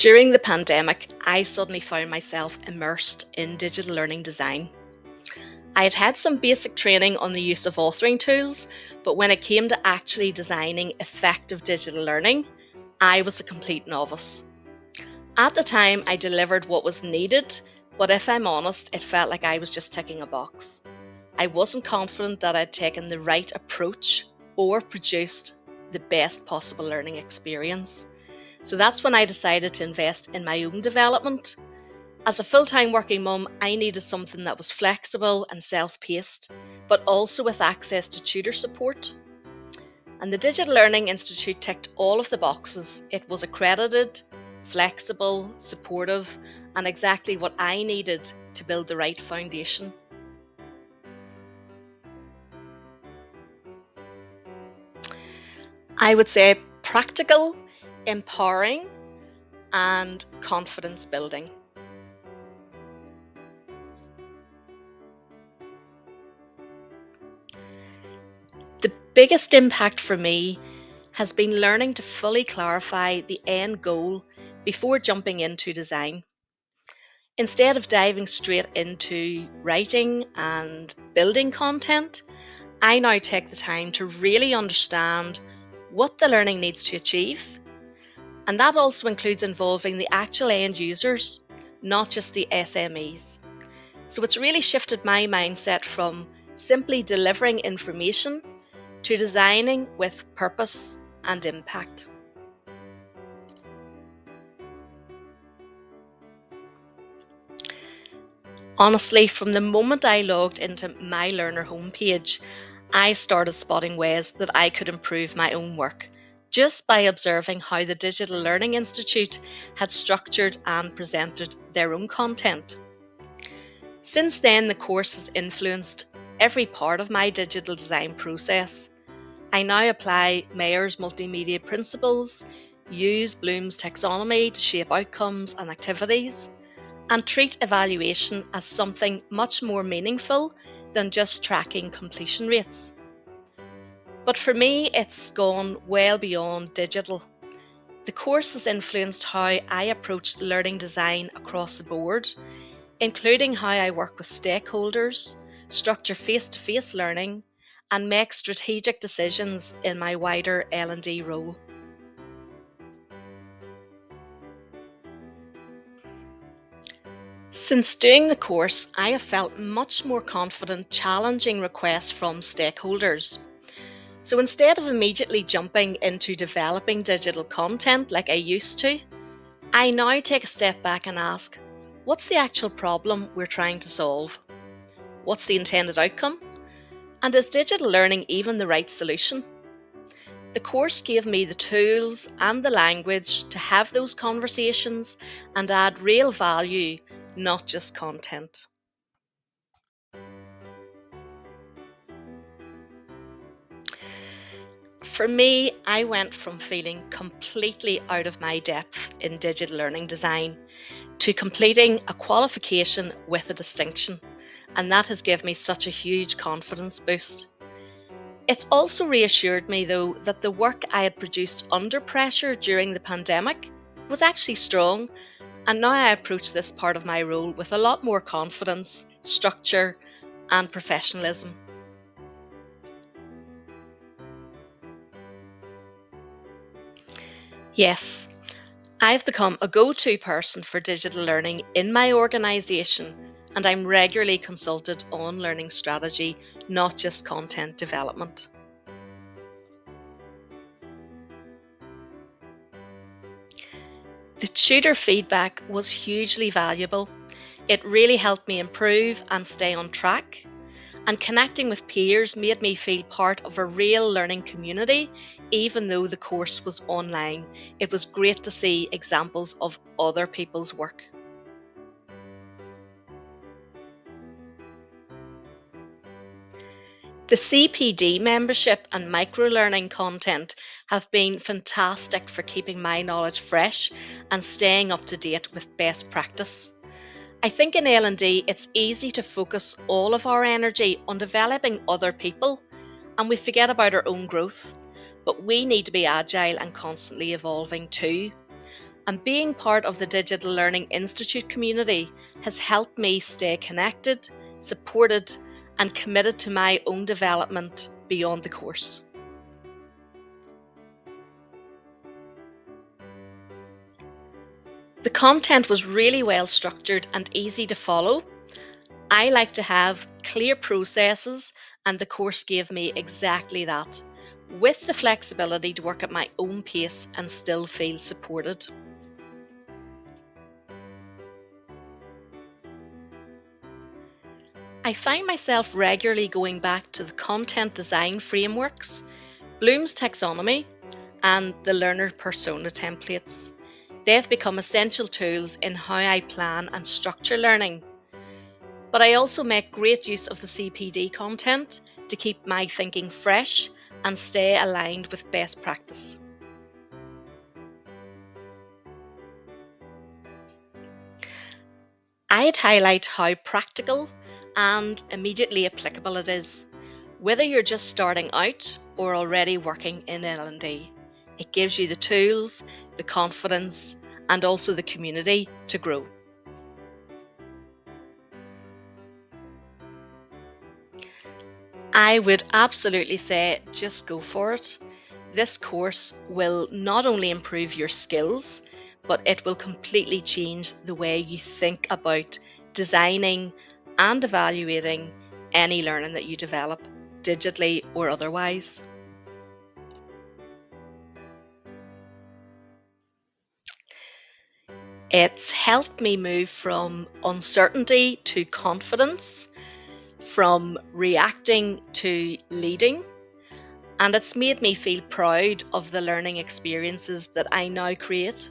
During the pandemic, I suddenly found myself immersed in digital learning design. I had had some basic training on the use of authoring tools, but when it came to actually designing effective digital learning, I was a complete novice. At the time, I delivered what was needed, but if I'm honest, it felt like I was just ticking a box. I wasn't confident that I'd taken the right approach or produced the best possible learning experience. So that's when I decided to invest in my own development. As a full-time working mum, I needed something that was flexible and self-paced, but also with access to tutor support. And the Digital Learning Institute ticked all of the boxes. It was accredited, flexible, supportive, and exactly what I needed to build the right foundation. I would say practical, empowering, and confidence building. The biggest impact for me has been learning to fully clarify the end goal before jumping into design. Instead of diving straight into writing and building content, I now take the time to really understand what the learning needs to achieve. And that also includes involving the actual end users, not just the SMEs. So it's really shifted my mindset from simply delivering information to designing with purpose and impact. Honestly, from the moment I logged into my learner homepage, I started spotting ways that I could improve my own work just by observing how the Digital Learning Institute had structured and presented their own content. Since then, the course has influenced every part of my digital design process. I now apply Mayer's multimedia principles, use Bloom's taxonomy to shape outcomes and activities, and treat evaluation as something much more meaningful than just tracking completion rates. But for me, it's gone well beyond digital. The course has influenced how I approach learning design across the board, including how I work with stakeholders, structure face-to-face learning, and make strategic decisions in my wider L&D role. Since doing the course, I have felt much more confident challenging requests from stakeholders. So instead of immediately jumping into developing digital content like I used to, I now take a step back and ask, what's the actual problem we're trying to solve? What's the intended outcome? And is digital learning even the right solution? The course gave me the tools and the language to have those conversations and add real value, not just content. For me, I went from feeling completely out of my depth in digital learning design to completing a qualification with a distinction, and that has given me such a huge confidence boost. It's also reassured me, though, that the work I had produced under pressure during the pandemic was actually strong, and now I approach this part of my role with a lot more confidence, structure, and professionalism. Yes, I've become a go-to person for digital learning in my organisation, and I'm regularly consulted on learning strategy, not just content development. The tutor feedback was hugely valuable. It really helped me improve and stay on track. And connecting with peers made me feel part of a real learning community, even though the course was online. It was great to see examples of other people's work. The CPD membership and microlearning content have been fantastic for keeping my knowledge fresh and staying up to date with best practice. I think in L&D it's easy to focus all of our energy on developing other people and we forget about our own growth. But we need to be agile and constantly evolving too. And being part of the Digital Learning Institute community has helped me stay connected, supported, and committed to my own development beyond the course. The content was really well structured and easy to follow. I like to have clear processes, and the course gave me exactly that, with the flexibility to work at my own pace and still feel supported. I find myself regularly going back to the content design frameworks, Bloom's taxonomy, and the learner persona templates. They've become essential tools in how I plan and structure learning. But I also make great use of the CPD content to keep my thinking fresh and stay aligned with best practice. I'd highlight how practical and immediately applicable it is, whether you're just starting out or already working in L&D. It gives you the tools, the confidence, and also the community to grow. I would absolutely say just go for it. This course will not only improve your skills, but it will completely change the way you think about designing and evaluating any learning that you develop, digitally or otherwise. It's helped me move from uncertainty to confidence, from reacting to leading, and it's made me feel proud of the learning experiences that I now create.